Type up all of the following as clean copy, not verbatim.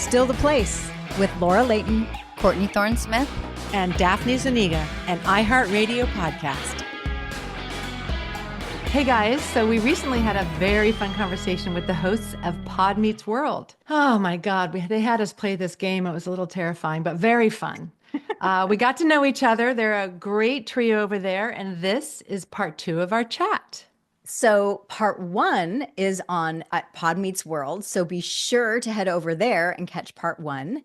Still the Place with Laura Layton, Courtney Thorne-Smith, and Daphne Zuniga, an iHeartRadio podcast. Hey guys, so we recently had a very fun conversation with the hosts of Pod Meets World. Oh my God, they had us play this game. It was a little terrifying, but very fun. We got to know each other. They're a great trio over there, and this is part 2 of our chat. So part 1 is on at Pod Meets World. So be sure to head over there and catch part 1.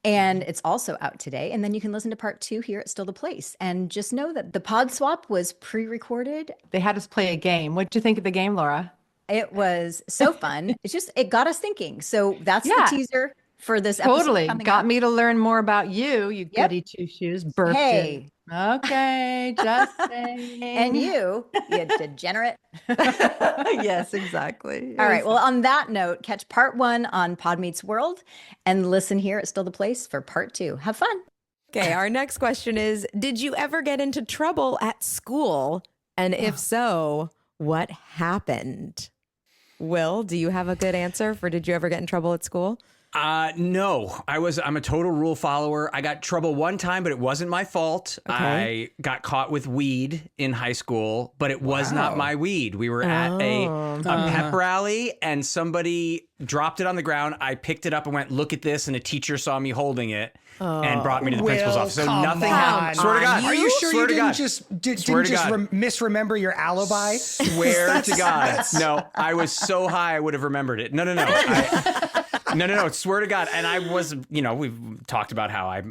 And it's also out today. And then you can listen to part 2 here at Still the Place. And just know that the pod swap was pre-recorded. They had us play a game. What did you think of the game, Laura? It was so fun. It got us thinking. So that's the teaser for this episode. Totally. Got me to learn more about you goody two-shoes. Birthday. Hey. Okay, just saying. And you degenerate. Yes, exactly. All right. Well, on that note, catch part 1 on Pod Meets World and listen here at Still the Place for part 2. Have fun. Okay, our next question is, did you ever get into trouble at school? And if so, what happened? Will, do you have a good answer for did you ever get in trouble at school? No, I'm a total rule follower. I got trouble one time, but it wasn't my fault. Okay. I got caught with weed in high school, but it was not my weed. We were at a pep rally and somebody dropped it on the ground. I picked it up and went, look at this. And a teacher saw me holding it and brought me to the principal's office. So nothing happened. Swear to God. Are you sure Swear you to didn't God. just misremember your alibi? Swear to God. No, I was so high I would have remembered it. No. No, swear to God. And I was, we've talked about how I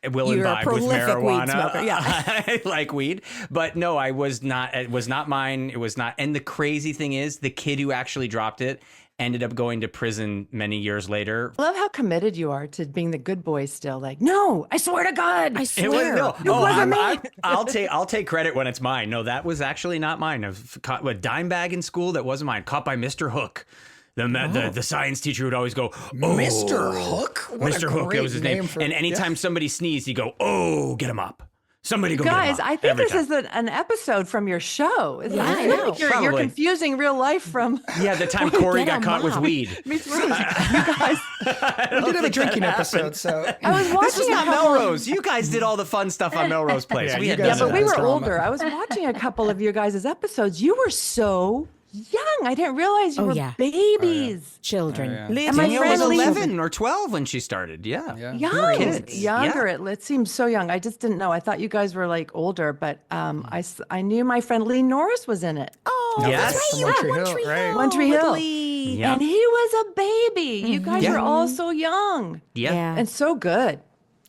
will You're imbibe a with prolific marijuana. weed smoker, yeah. I like weed. But no, I was not, it was not mine. It was not. And the crazy thing is, the kid who actually dropped it ended up going to prison many years later. I love how committed you are to being the good boy still. Like, no, I swear to God. I It swear. was I'll take credit when it's mine. No, that was actually not mine. I've caught a dime bag in school that wasn't mine. Caught by Mr. Hook. The science teacher would always go, oh, Mr. Hook? What Mr. a Hook, that great was his name. for- And anytime somebody sneezed, he'd go, oh, get him up. Somebody go Guys, get him up. I think Every this time. is an episode from your show. Isn't Yeah, it? I know. You're Probably. confusing real life from... Yeah, the time Corey get got him caught with up. weed. Meets World. You guys, We did have a drinking episode, so I was watching This was a not couple of- Melrose. You guys did all the fun stuff on Melrose Place. Yeah, We you had guys none but of we that. were drama. older. I was watching a couple of you guys' episodes. You were so young. I didn't realize you Oh, were yeah. babies. Children. yeah. And my Danielle was friend Lisa- 11 or 12 when she started. Yeah. Young, kids. younger. Yeah. It seems so young. I just didn't know. I thought you guys were like older, but I knew my friend Lee Norris was in it. Oh, Yes. that's From right. One Tree One Hill, Tree right. Hill. One Tree with Hill. Lee. Yeah. And he was a baby. You guys Yeah. were all so young Yeah. and so good.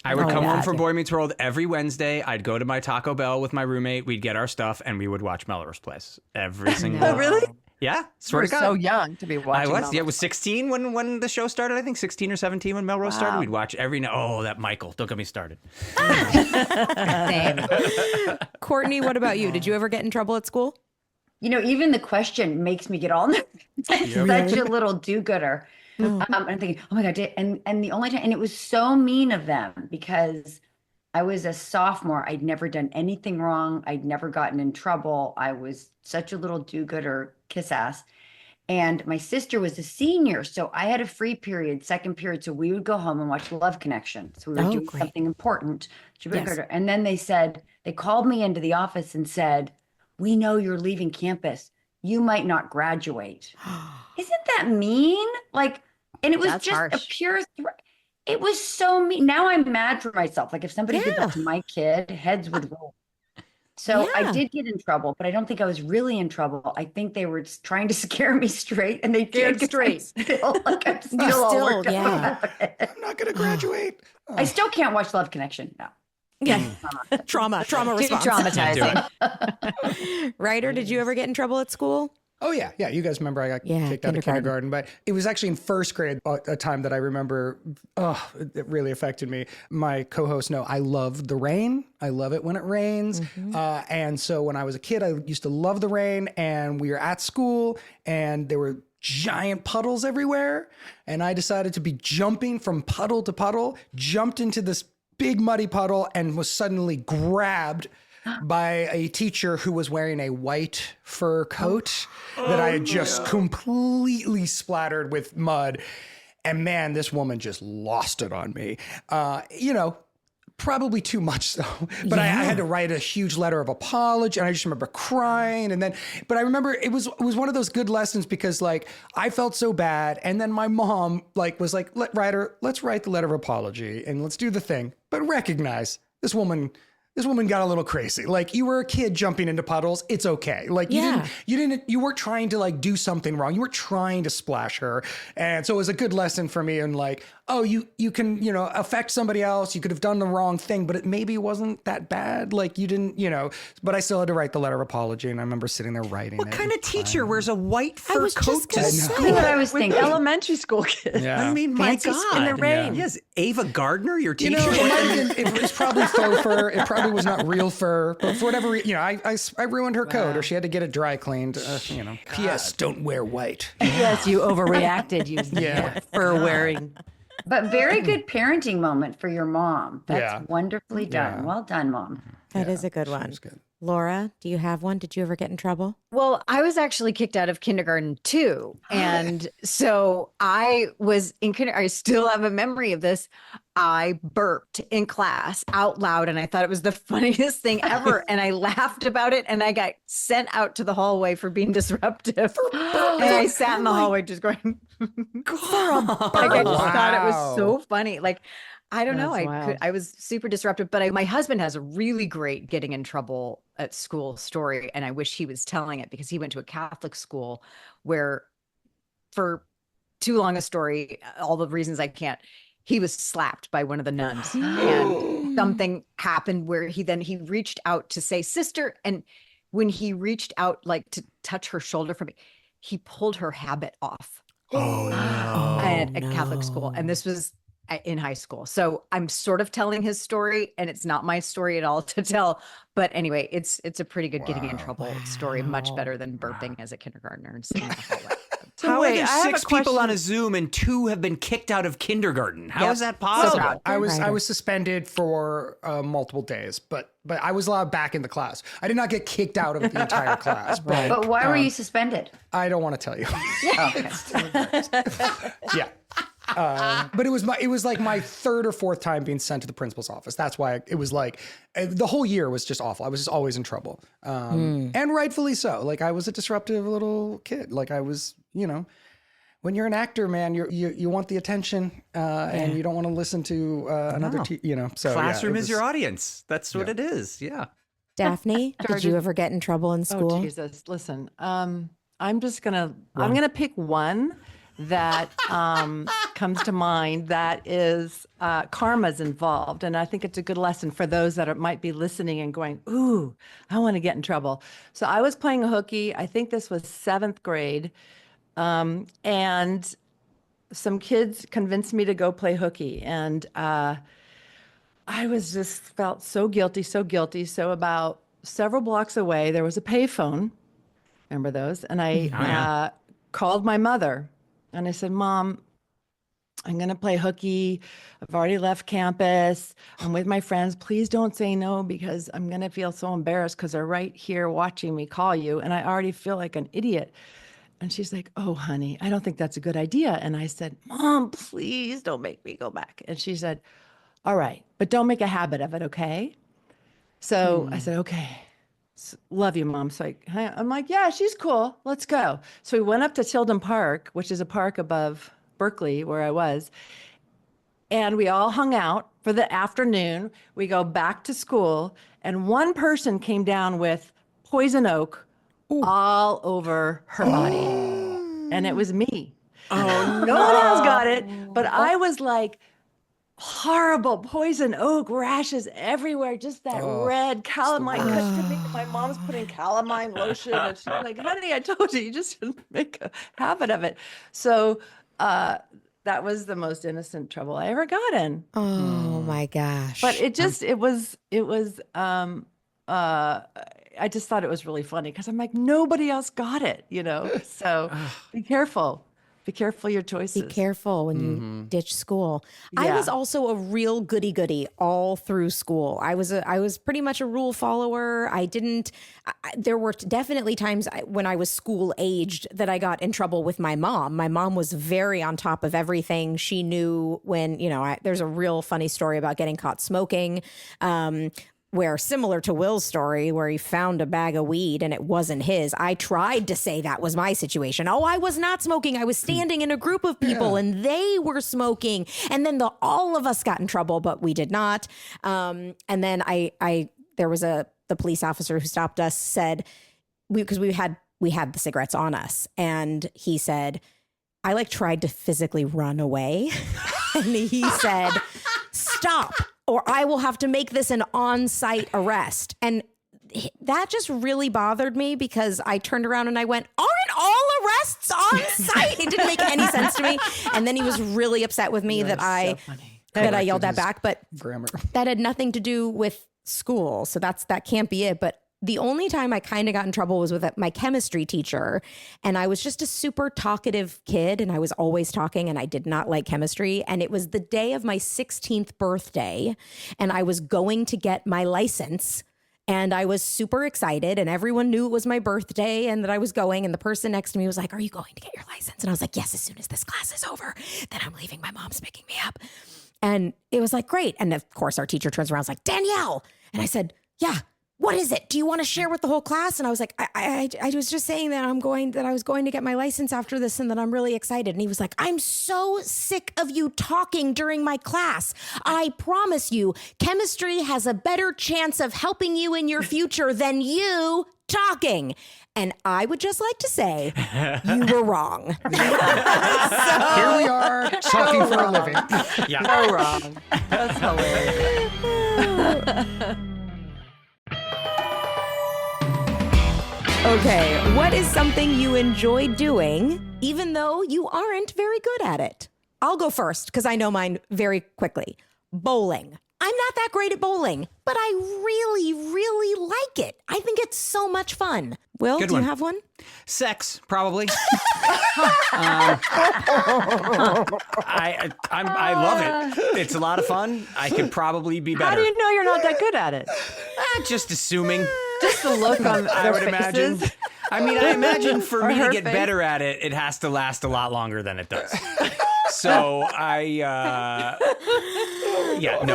I would Oh, come home yeah. from Boy Meets World every Wednesday. I'd go to my Taco Bell with my roommate. We'd get our stuff and we would watch Melrose Place every single Oh, really? Yeah. You Swear were to God. so young to be I watching. was. Melrose. Yeah, it was 16 when the show started. I think 16 or 17 when Melrose started. Wow. We'd watch every night. Oh, that Michael. Don't get me started. Same. Courtney, what about you? Did you ever get in trouble at school? Even the question makes me get all nervous. Such a little do-gooder. I'm thinking, oh my God, and the only time, and it was so mean of them because I was a sophomore. I'd never done anything wrong. I'd never gotten in trouble. I was such a little do-gooder, kiss ass. And my sister was a senior, so I had a free period, second period. So we would go home and watch Love Connection. So we were doing great. something important. Yes. And then they called me into the office and said, we know you're leaving campus. You might not graduate. Isn't that mean? And it was That's just harsh. a pure threat. It was so mean. Now I'm mad for myself. Like if somebody did that to my kid, heads would roll. So Yeah. I did get in trouble, but I don't think I was really in trouble. I think they were trying to scare me straight, and they Scared did straight. I'm still all still, worked up yeah. about it. I'm not going to graduate. I still can't watch Love Connection now. Yeah. Trauma Too response. traumatizing. Ryder, did you ever get in trouble at school? Oh, yeah. Yeah. You guys remember I got Yeah, kicked out of kindergarten, but it was actually in first grade, a time that I remember, it really affected me. My co-hosts know I love the rain. I love it when it rains. And so when I was a kid, I used to love the rain, and we were at school and there were giant puddles everywhere. And I decided to be jumping from puddle to puddle, jumped into this big muddy puddle and was suddenly grabbed by a teacher who was wearing a white fur coat that I had just completely splattered with mud. And man, this woman just lost it on me. Probably too much so, but I had to write a huge letter of apology, and I just remember crying. But I remember it was one of those good lessons because like I felt so bad, and then my mom was like, let's write the letter of apology and let's do the thing, but recognize this woman got a little crazy. Like you were a kid jumping into puddles. It's okay. Like you weren't trying to like do something wrong. You were trying to splash her. And so it was a good lesson for me. And like, oh, you can, affect somebody else. You could have done the wrong thing, but it maybe wasn't that bad. Like you didn't, but I still had to write the letter of apology. And I remember sitting there writing it. What kind of teacher wears a white fur coat to That's school? what I was thinking. Elementary school kids. Yeah. I mean, my Fancy God. in the rain. Yes, Ava Gardner, your teacher. It was probably faux fur. It probably was not real fur, but for whatever reason, I ruined her coat, or she had to get it dry cleaned. P.S. Don't wear white. Yes, you overreacted. You fur wearing. But very good parenting moment for your mom. That's wonderfully done. Yeah. Well done, Mom. That is a good one. Laura, do you have one? Did you ever get in trouble? Well, I was actually kicked out of kindergarten too. And so I was in kindergarten. I still have a memory of this. I burped in class out loud, and I thought it was the funniest thing ever. And I laughed about it, and I got sent out to the hallway for being disruptive. And I sat in the hallway just going, I just thought it was so funny. Like, I don't know. I was super disruptive, but my husband has a really great getting in trouble at school story. And I wish he was telling it because he went to a Catholic school where, for too long a story, all the reasons I can't, he was slapped by one of the nuns and something happened where he reached out to say, sister. And when he reached out, like to touch her shoulder for me, he pulled her habit off at a Catholic school. And this was in high school. So I'm sort of telling his story, and it's not my story at all to tell. But anyway, it's a pretty good getting in trouble story, much better than burping as a kindergartner and sitting in the hallway. How are there 6 people on a Zoom and 2 have been kicked out of kindergarten? How is that possible? I was suspended for multiple days, but I was allowed back in the class. I did not get kicked out of the entire class. But why were you suspended? I don't want to tell you. Okay. Yeah. But it was like my 3rd or 4th time being sent to the principal's office. That's why it was like the whole year was just awful. I was just always in trouble. And rightfully so. Like I was a disruptive little kid. Like I was, when you're an actor, man, you want the attention and you don't want to listen to another, so classroom is your audience. That's what it is. Yeah. Daphne, did you ever get in trouble in school? Oh, Jesus. Listen, I'm going to pick one that comes to mind that is karma's involved. And I think it's a good lesson for those that might be listening and going, ooh, I want to get in trouble. So I was playing hooky. I think this was 7th grade. And some kids convinced me to go play hooky. And I was just felt so guilty. So about several blocks away, there was a payphone. Remember those? And I called my mother. And I said, Mom, I'm going to play hooky. I've already left campus. I'm with my friends. Please don't say no because I'm going to feel so embarrassed because they're right here watching me call you. And I already feel like an idiot. And she's like, oh, honey, I don't think that's a good idea. And I said, Mom, please don't make me go back. And she said, all right, but don't make a habit of it, okay? So I said, okay. Love you, Mom. So I'm like, yeah, she's cool. Let's go. So we went up to Tilden Park, which is a park above Berkeley where I was. And we all hung out for the afternoon. We go back to school. And one person came down with poison oak all over her body. And it was me. Oh, no one else got it. But I was like, horrible poison oak rashes everywhere, just that red calamine. My mom's putting calamine lotion, and she's like, honey, I told you just shouldn't make a habit of it. So that was the most innocent trouble I ever got in. Oh my gosh. But it was I just thought it was really funny because I'm like, nobody else got it, so be careful. Be careful your choices. Be careful when you ditch school. I Yeah. was also a real goody all through school. I was pretty much a rule follower. There were definitely times when I was school aged that I got in trouble with my mom. My mom was very on top of everything. She knew when, there's a real funny story about getting caught smoking. Where similar to Will's story, where he found a bag of weed and it wasn't his, I tried to say that was my situation. Oh, I was not smoking. I was standing in a group of people and they were smoking. And then all of us got in trouble, but we did not. And then there was the police officer who stopped us, said, because we had the cigarettes on us. And he said, I tried to physically run away. And he said, stop, or I will have to make this an on-site arrest. And that just really bothered me because I turned around and I went, aren't all arrests on site? It didn't make any sense to me. And then he was really upset with me that I yelled that back. But Grammar. that had nothing to do with school. So that can't be it. But the only time I kind of got in trouble was with my chemistry teacher. And I was just a super talkative kid and I was always talking and I did not like chemistry. And it was the day of my 16th birthday and I was going to get my license and I was super excited and everyone knew it was my birthday and that I was going. And the person next to me was like, are you going to get your license? And I was like, yes, as soon as this class is over, then I'm leaving. My mom's picking me up. And it was like, great. And of course, our teacher turns around and was like, Danielle. And I said, yeah. What is it? Do you want to share with the whole class? And I was like, I was just saying that I was going to get my license after this and that I'm really excited. And he was like, I'm so sick of you talking during my class. I promise you, chemistry has a better chance of helping you in your future than you talking. And I would just like to say, you were wrong. Here we are talking for a living. Yeah. So wrong. That's hilarious. Okay, what is something you enjoy doing, even though you aren't very good at it? I'll go first because I know mine very quickly. Bowling. I'm not that great at bowling, but I really, really like it. I think it's so much fun. Will, Good do one. you have one? Sex, probably. I love it. It's a lot of fun. I could probably be better. How do you know you're not that good at it? Just assuming. Just the look on I their would imagine. faces. I mean, I imagine for Or me to her get face. better at it, it has to last a lot longer than it does. So I don't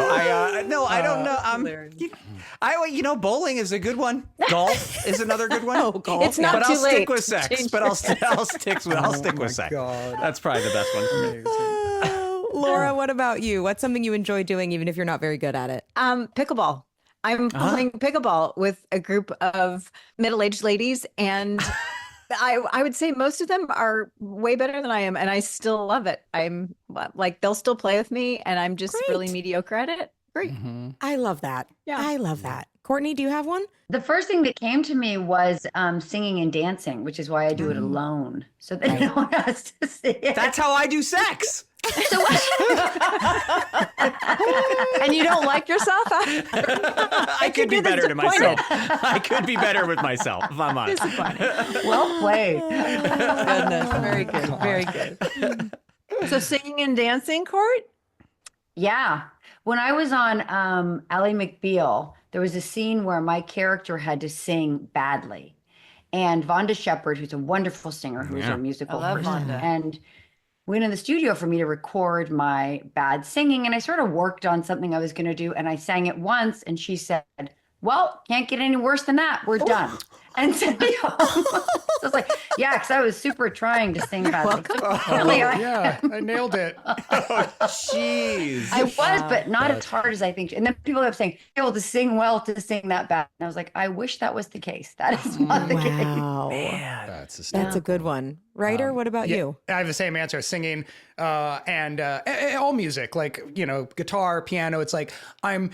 know. Bowling is a good one. Golf is another good one. Golf. It's not but too I'll late. stick with sex. But I'll stick with sex. God. That's probably the best one. Laura, what about you? What's something you enjoy doing, even if you're not very good at it? Pickleball. I'm playing pickleball with a group of middle-aged ladies, and I would say most of them are way better than I am, and I still love it. I'm like, they'll still play with me, and I'm just Great. really mediocre at it. Great. I love that. Yeah. I love that. Courtney, do you have one? The first thing that came to me was singing and dancing, which is why I do it alone, so that no one has to see it. That's how I do sex. And you don't like yourself? I could be better to myself. I could be better with myself if I'm honest. Well played. Goodness, very good, very good. So singing and dancing, Court? Yeah. When I was on Ally McBeal, there was a scene where my character had to sing badly. And Vonda Shepard, who's a wonderful singer, who's a musical I love person, Vonda. and went in the studio for me to record my bad singing. And I sort of worked on something I was going to do. And I sang it once. And she said, well, can't get any worse than that. We're done. And sent me home. So I was like, yeah, because I was super trying to sing badly. Really, Yeah, I nailed it. Jeez. I was, but not as hard as I think. And then people kept saying, able to sing well to sing that bad. And I was like, I wish that was the case. That is not the case. Wow. That's a good one. Writer, what about you? I have the same answer: singing and all music, like guitar, piano. It's like I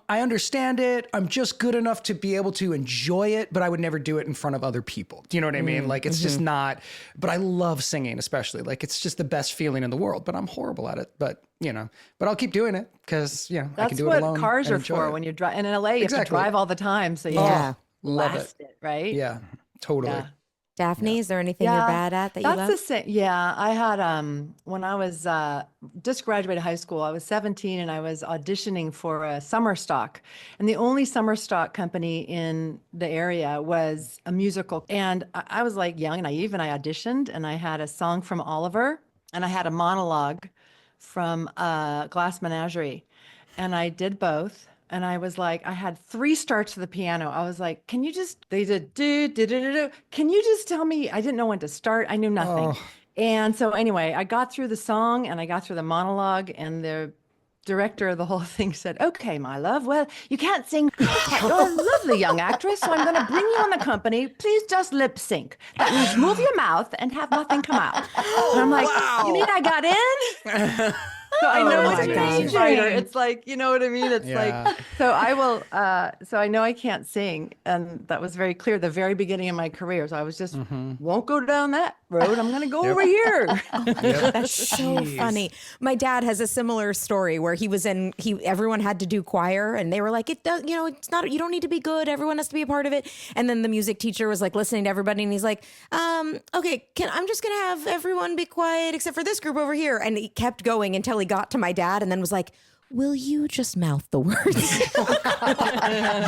understand it. I'm just good enough to be able to enjoy it, but I would never do it in front of other people. Do you know what I mean? Like it's just not. But I love singing, especially. Like it's just the best feeling in the world. But I'm horrible at it. But I'll keep doing it because I That's can do it what alone. cars and are enjoy for it. when you drive. And in LA, you have to Exactly. drive all the time. So you Yeah. just Love blast it. it, right? Yeah, totally. Yeah. Daphne, is there anything you're bad at that you love? That's the same. Yeah, I had when I was just graduated high school, I was 17 and I was auditioning for a summer stock. And the only summer stock company in the area was a musical. And I was like young and naive, and I auditioned, and I had a song from Oliver and I had a monologue from Glass Menagerie. And I did both. And I was like, I had 3 starts to the piano. I was like, can you just, they did do, do, do, do, do. Can you just tell me? I didn't know when to start. I knew nothing. And so anyway, I got through the song and I got through the monologue, and the director of the whole thing said, okay, my love, well, you can't sing. You're a lovely young actress, so I'm going to bring you on the company. Please just lip sync. That means move your mouth and have nothing come out. And I'm like, you mean I got in? So I know it's a stage writer. It's like, you know what I mean? It's like, so I will, so I know I can't sing. And that was very clear at the very beginning of my career. So I was just, won't go down that road. I'm going to go over here. That's so funny. My dad has a similar story where everyone had to do choir, and they were like, it does, it's not, you don't need to be good. Everyone has to be a part of it. And then the music teacher was like listening to everybody, and he's like, okay, I'm just going to have everyone be quiet except for this group over here. And he kept going until he got to my dad, and then was like, will you just mouth the words?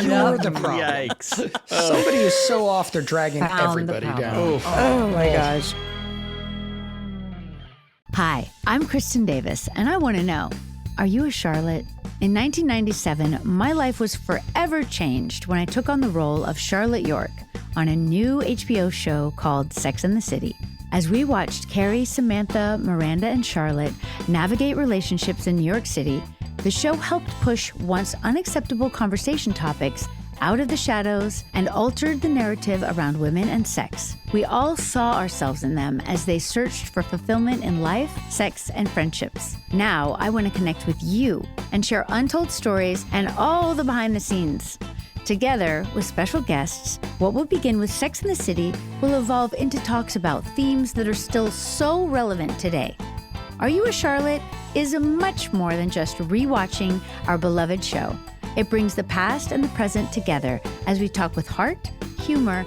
You're the problem. Yikes. Somebody is so off, they're dragging everybody down. Oh my gosh. Hi, I'm Kristen Davis, and I want to know, are you a Charlotte? In 1997, my life was forever changed when I took on the role of Charlotte York on a new HBO show called Sex and the City. As we watched Carrie, Samantha, Miranda, and Charlotte navigate relationships in New York City, the show helped push once unacceptable conversation topics out of the shadows and altered the narrative around women and sex. We all saw ourselves in them as they searched for fulfillment in life, sex, and friendships. Now, I want to connect with you and share untold stories and all the behind the scenes. Together with special guests, what will begin with Sex and the City will evolve into talks about themes that are still so relevant today. Are You a Charlotte is much more than just rewatching our beloved show. It brings the past and the present together as we talk with heart, humor,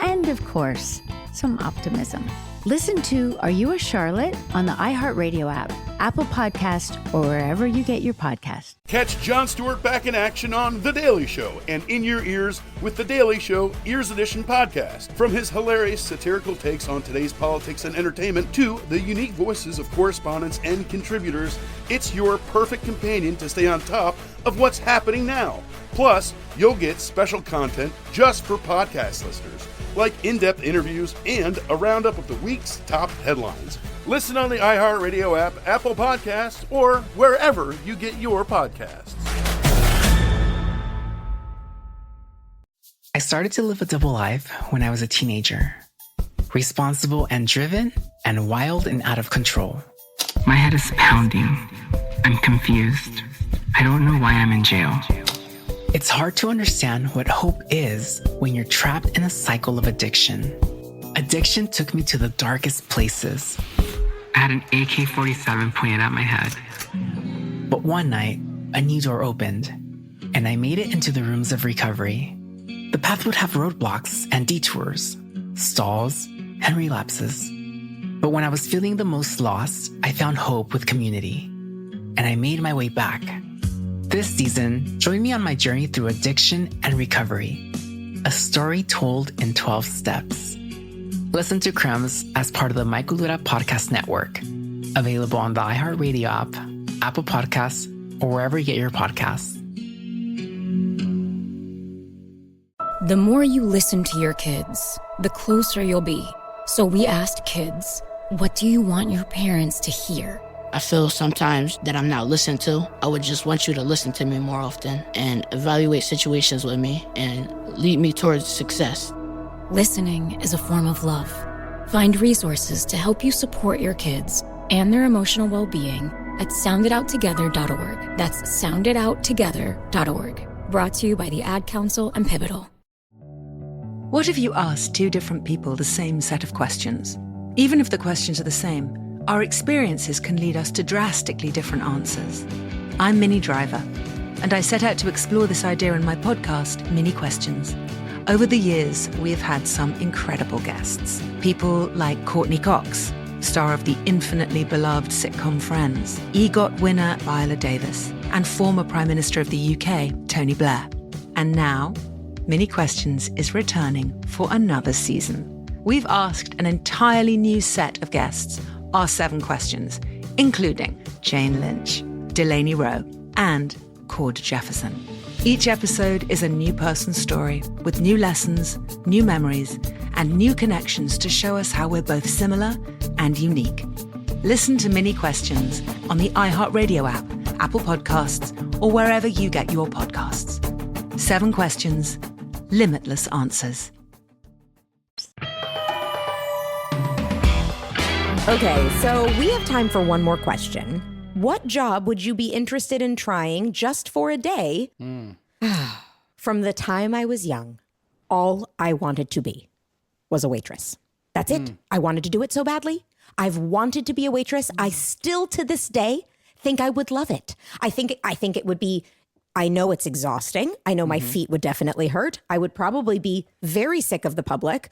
and of course, some optimism. Listen to Are You a Charlotte on the iHeartRadio app, Apple Podcast, or wherever you get your podcasts. Catch Jon Stewart back in action on The Daily Show and in your ears with The Daily Show Ears Edition podcast. From his hilarious satirical takes on today's politics and entertainment to the unique voices of correspondents and contributors, it's your perfect companion to stay on top of what's happening now. Plus, you'll get special content just for podcast listeners, like in-depth interviews and a roundup of the week's top headlines. Listen on the iHeartRadio app, Apple Podcasts, or wherever you get your podcasts. I started to live a double life when I was a teenager. Responsible and driven, and wild and out of control. My head is pounding. I'm confused. I don't know why I'm in jail. It's hard to understand what hope is when you're trapped in a cycle of addiction. Addiction took me to the darkest places. I had an AK-47 pointed at my head. But one night, a new door opened, and I made it into the rooms of recovery. The path would have roadblocks and detours, stalls, and relapses. But when I was feeling the most lost, I found hope with community, and I made my way back. This season, join me on my journey through addiction and recovery. A story told in 12 steps. Listen to Crumbs as part of the My Cultura Podcast Network. Available on the iHeartRadio app, Apple Podcasts, or wherever you get your podcasts. The more you listen to your kids, the closer you'll be. So we asked kids, what do you want your parents to hear? I feel sometimes that I'm not listened to. I would just want you to listen to me more often and evaluate situations with me and lead me towards success. Listening is a form of love. Find resources to help you support your kids and their emotional well-being at soundidouttogether.org. That's soundidouttogether.org. Brought to you by the Ad Council and Pivotal. What if you asked 2 different people the same set of questions? Even if the questions are the same, our experiences can lead us to drastically different answers. I'm Minnie Driver, and I set out to explore this idea in my podcast, Mini Questions. Over the years, we have had some incredible guests. People like Courtney Cox, star of the infinitely beloved sitcom Friends, EGOT winner Viola Davis, and former Prime Minister of the UK, Tony Blair. And now, Mini Questions is returning for another season. We've asked an entirely new set of guests our 7 questions, including Jane Lynch, Delaney Rowe, and Cord Jefferson. Each episode is a new person's story with new lessons, new memories, and new connections to show us how we're both similar and unique. Listen to Mini Questions on the iHeartRadio app, Apple Podcasts, or wherever you get your podcasts. 7 questions, limitless answers. Okay, so we have time for one more question. What job would you be interested in trying just for a day? From the time I was young, all I wanted to be was a waitress. That's it. I wanted to do it so badly. I've wanted to be a waitress. I still to this day think I would love it. I think it would be, I know it's exhausting. I know my feet would definitely hurt. I would probably be very sick of the public.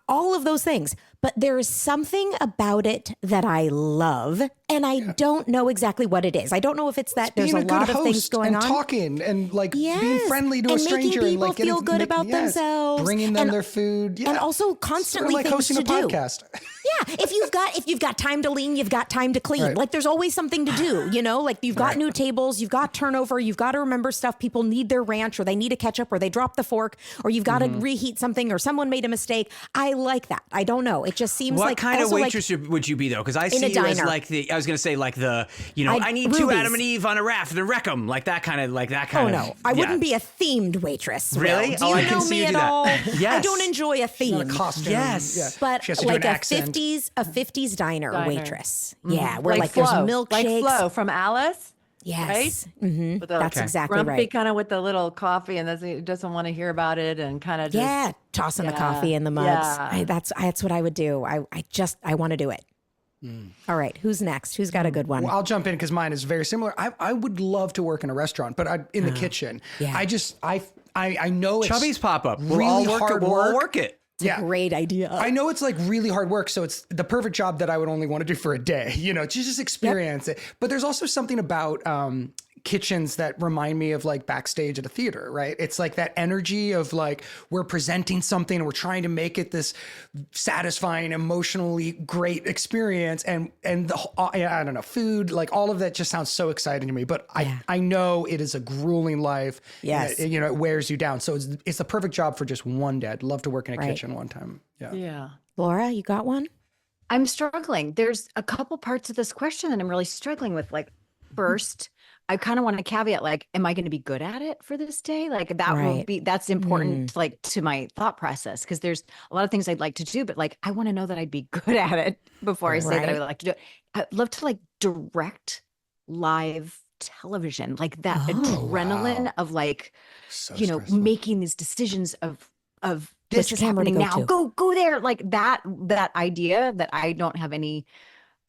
All of those things. But there is something about it that I love, and I don't know exactly what it is. I don't know if it's that there's a lot of things going on. Talking and like being friendly to a stranger making people and like feel good about themselves, bringing them their food, and also constantly sort of like things hosting to a do. podcast. Yeah, if you've got time to lean, you've got time to clean. Right. Like there's always something to do, you know? Like you've got new tables, you've got turnover, you've got to remember stuff. People need their ranch, or they need a ketchup, or they dropped the fork, or you've got to reheat something, or someone made a mistake. I like that. I don't know. It just seems what like kind of waitress would you be though? Because I see you as like I was going to say like I need two Adam and Eve on a raft and wreck them, like that kind of. Oh no, I wouldn't be a themed waitress. Really? Do you I know can see me you at do that. all? Yes. I don't enjoy a theme. Not a costume. Yes. But She has to do like an a accent. 50s diner waitress. Yeah, where like there's Flo. milkshakes. Like Flo from Alice. Yes. Right? Mm-hmm. With the That's exactly grumpy right. kind of with the little coffee and doesn't want to hear about it and kind of just tossing the coffee in the mugs. Yeah. That's what I would do. I want to do it. All right, who's next? Who's got a good one? Well, I'll jump in because mine is very similar. I would love to work in a restaurant, but in the kitchen. Yeah. I know it's Chubby's pop-up. We'll really all work hard it. We'll all work. work it. It's a great idea. I know it's like really hard work, so it's the perfect job that I would only want to do for a day, to just experience it. But there's also something about kitchens that remind me of like backstage at a theater, right? It's like that energy of like we're presenting something and we're trying to make it this satisfying, emotionally great experience, and the I don't know, food, like all of that just sounds so exciting to me. But I know it is a grueling life. Yes, and it wears you down. So it's the perfect job for just one day. I'd love to work in a kitchen one time. Yeah. Laura, you got one? I'm struggling. There's a couple parts of this question that I'm really struggling with. Like, first, I kind of want to caveat, like, am I going to be good at it for this day? Like that will be, that's important, like to my thought process. Cause there's a lot of things I'd like to do, but like, I want to know that I'd be good at it before I say that I would like to do it. I'd love to like direct live television, like that adrenaline of like, stressful. Making these decisions of this is happening now, go there. Like that idea that I don't have any,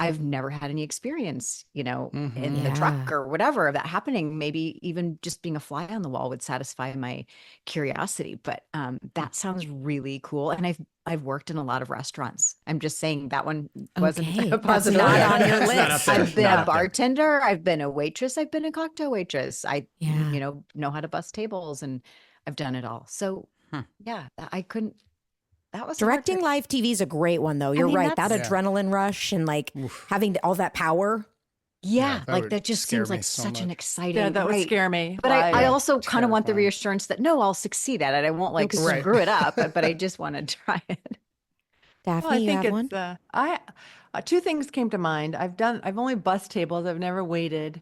I've never had any experience, in the truck or whatever of that happening. Maybe even just being a fly on the wall would satisfy my curiosity. But that sounds really cool. And I've worked in a lot of restaurants. I'm just saying that one wasn't a positive. Not on your list. I've been a bartender. I've been a waitress. I've been a cocktail waitress. I, know how to bus tables, and I've done it all. So I couldn't. That was directing live TV is a great one, though. You're right. That adrenaline rush and like having all that power. Yeah, like that just seems like such an exciting. Yeah, that would scare me. But I also kind of want the reassurance that no, I'll succeed at it. I won't like screw it up, but I just want to try it. Daphne, you have one? Two things came to mind. I've only bus tables. I've never waited.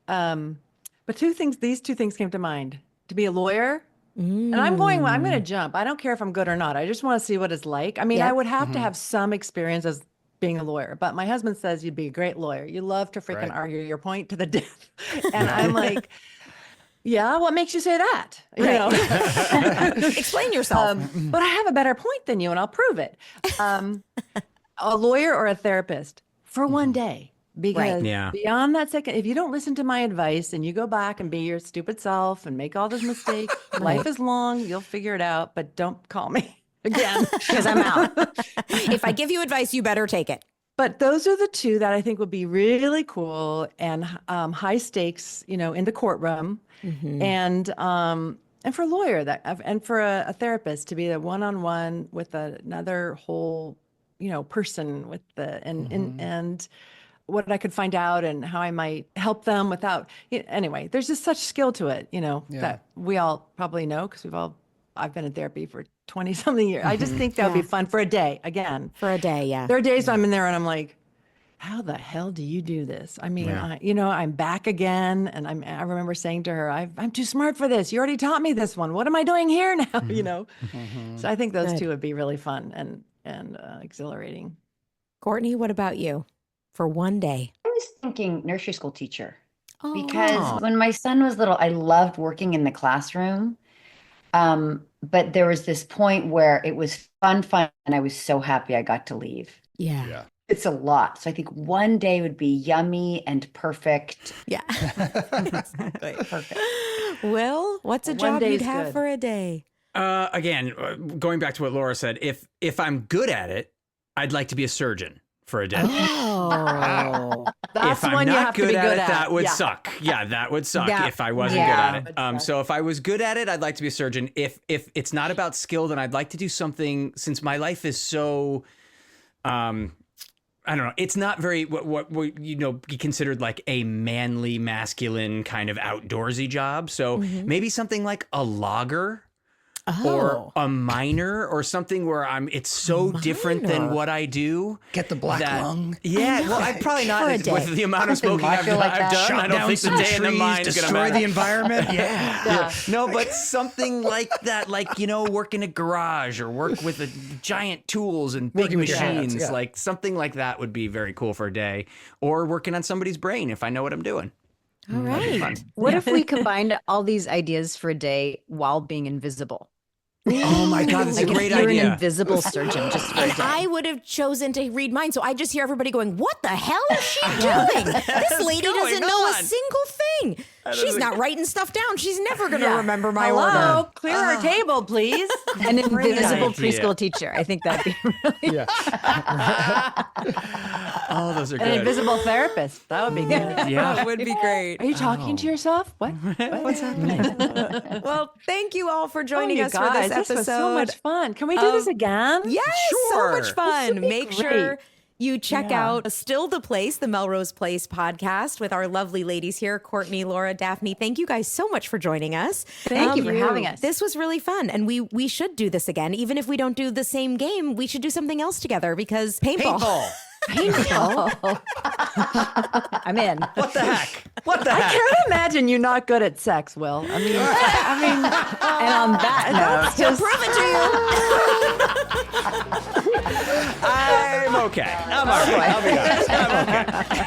But these two things came to mind. To be a lawyer. And I'm going to jump. I don't care if I'm good or not. I just want to see what it's like. I mean, I would have to have some experience as being a lawyer, but my husband says you'd be a great lawyer. You love to freaking argue your point to the death. And I'm like, yeah, what makes you say that? You know? Explain yourself. But I have a better point than you, and I'll prove it. A lawyer or a therapist for one day. Because Yeah. beyond that second, if you don't listen to my advice and you go back and be your stupid self and make all those mistakes, life is long, you'll figure it out, but don't call me again because I'm out. If I give you advice, you better take it. But those are the two that I think would be really cool and high stakes, in the courtroom, and for a lawyer and for a therapist to be the one-on-one with another whole, person with and what I could find out and how I might help them without. Anyway, there's just such skill to it, that we all probably know because I've been in therapy for 20 something years. I just think that would be fun for a day again. For a day, yeah. There are days I'm in there and I'm like, how the hell do you do this? I mean, I'm back again. And I remember saying to her, I'm too smart for this. You already taught me this one. What am I doing here now? So I think those two would be really fun and exhilarating. Courtney, what about you for one day? I was thinking nursery school teacher because when my son was little, I loved working in the classroom. But there was this point where it was fun, and I was so happy I got to leave. Yeah. It's a lot. So I think one day would be yummy and perfect. Yeah. Exactly. Perfect. Will, what's a job you'd have for a day? Again, going back to what Laura said, if I'm good at it, I'd like to be a surgeon for a day. Oh, that's if I'm one you not have to good be at good it, at. that would suck. Yeah, that would suck if I wasn't good at it. So if I was good at it, I'd like to be a surgeon. If it's not about skill, then I'd like to do something. Since my life is so, I don't know. It's not very what be considered like a manly, masculine kind of outdoorsy job. So maybe something like a logger. Or a miner or something where it's so different than what I do. Get the black lung. Yeah, well, I'd probably not with the amount of smoking I've done. I don't think the day in the mine is going to matter. Destroy the environment. Yeah. No, but something like that, like, work in a garage or work with giant tools and big machines. Hands, like something like that would be very cool for a day. Or working on somebody's brain if I know what I'm doing. All right. What if we combined all these ideas for a day while being invisible? Oh my God, that's a great you're idea. An invisible surgeon just for a day. I would have chosen to read mine, so I just hear everybody going, what the hell is she doing? This lady doesn't know a single thing. She's not writing stuff down. She's never going to remember my order. Clear our table, please. An invisible preschool teacher. I think that'd be really Oh, those are good. An invisible therapist. That would be good. Yeah. That would be great. Are you talking to yourself? What? What's happening? Well, thank you all for joining us guys, for this episode. Was so much fun. Can we do this again? Yes, Sure. so much fun. Make sure great. you check out Still the Place, the Melrose Place podcast with our lovely ladies here, Courtney, Laura, Daphne. Thank you guys so much for joining us. Thank you for having us. This was really fun. And we should do this again. Even if we don't do the same game, we should do something else together because paintball. Painful. I'm in. What the heck? What the I heck? can't imagine you not good at sex, Will. I mean, And on that note, To prove it to you. I'm okay. I'm all right. I'll be honest. I'm okay.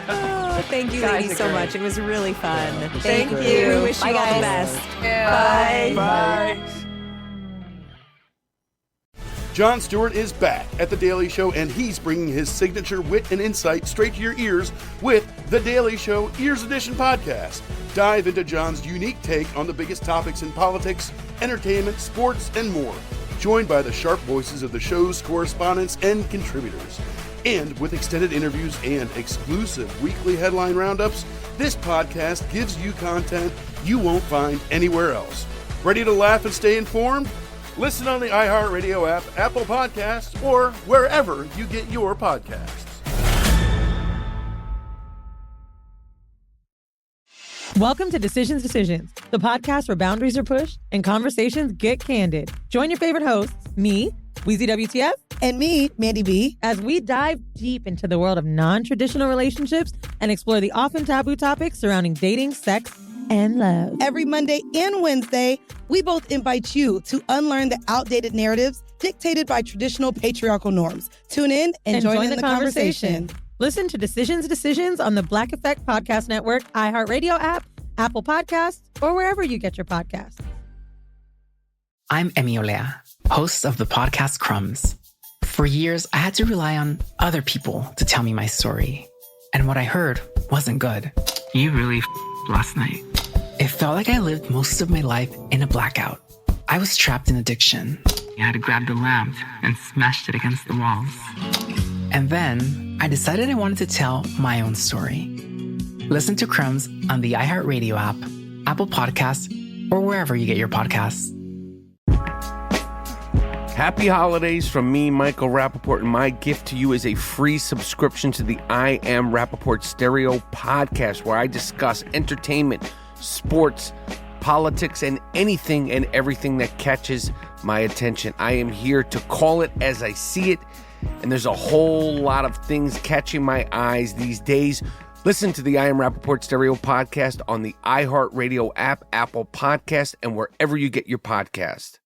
Oh, thank you, ladies, so much. It was really fun. Thank you. We wish you Bye, all the guys. best. Bye. Bye. Jon Stewart is back at The Daily Show, and he's bringing his signature wit and insight straight to your ears with The Daily Show Ears Edition podcast. Dive into Jon's unique take on the biggest topics in politics, entertainment, sports, and more. Joined by the sharp voices of the show's correspondents and contributors. And with extended interviews and exclusive weekly headline roundups, this podcast gives you content you won't find anywhere else. Ready to laugh and stay informed? Listen on the iHeartRadio app, Apple Podcasts, or wherever you get your podcasts. Welcome to Decisions, the podcast where boundaries are pushed and conversations get candid. Join your favorite hosts, me, Weezy WTF, and me, Mandy B, as we dive deep into the world of non-traditional relationships and explore the often taboo topics surrounding dating, sex, and love. Every Monday and Wednesday, we both invite you to unlearn the outdated narratives dictated by traditional patriarchal norms. Tune in and join in the conversation. Listen to Decisions on the Black Effect Podcast Network, iHeartRadio app, Apple Podcasts, or wherever you get your podcasts. I'm Emi Olea, host of the podcast Crumbs. For years, I had to rely on other people to tell me my story. And what I heard wasn't good. You really last night. It felt like I lived most of my life in a blackout. I was trapped in addiction. I had to grab the lamp and smashed it against the walls. And then I decided I wanted to tell my own story. Listen to Crumbs on the iHeartRadio app, Apple Podcasts, or wherever you get your podcasts. Happy holidays from me, Michael Rappaport, and my gift to you is a free subscription to the I Am Rappaport Stereo podcast, where I discuss entertainment, sports, politics, and anything and everything that catches my attention. I am here to call it as I see it, and there's a whole lot of things catching my eyes these days. Listen to the I Am Rappaport Stereo podcast on the iHeartRadio app, Apple Podcast, and wherever you get your podcast.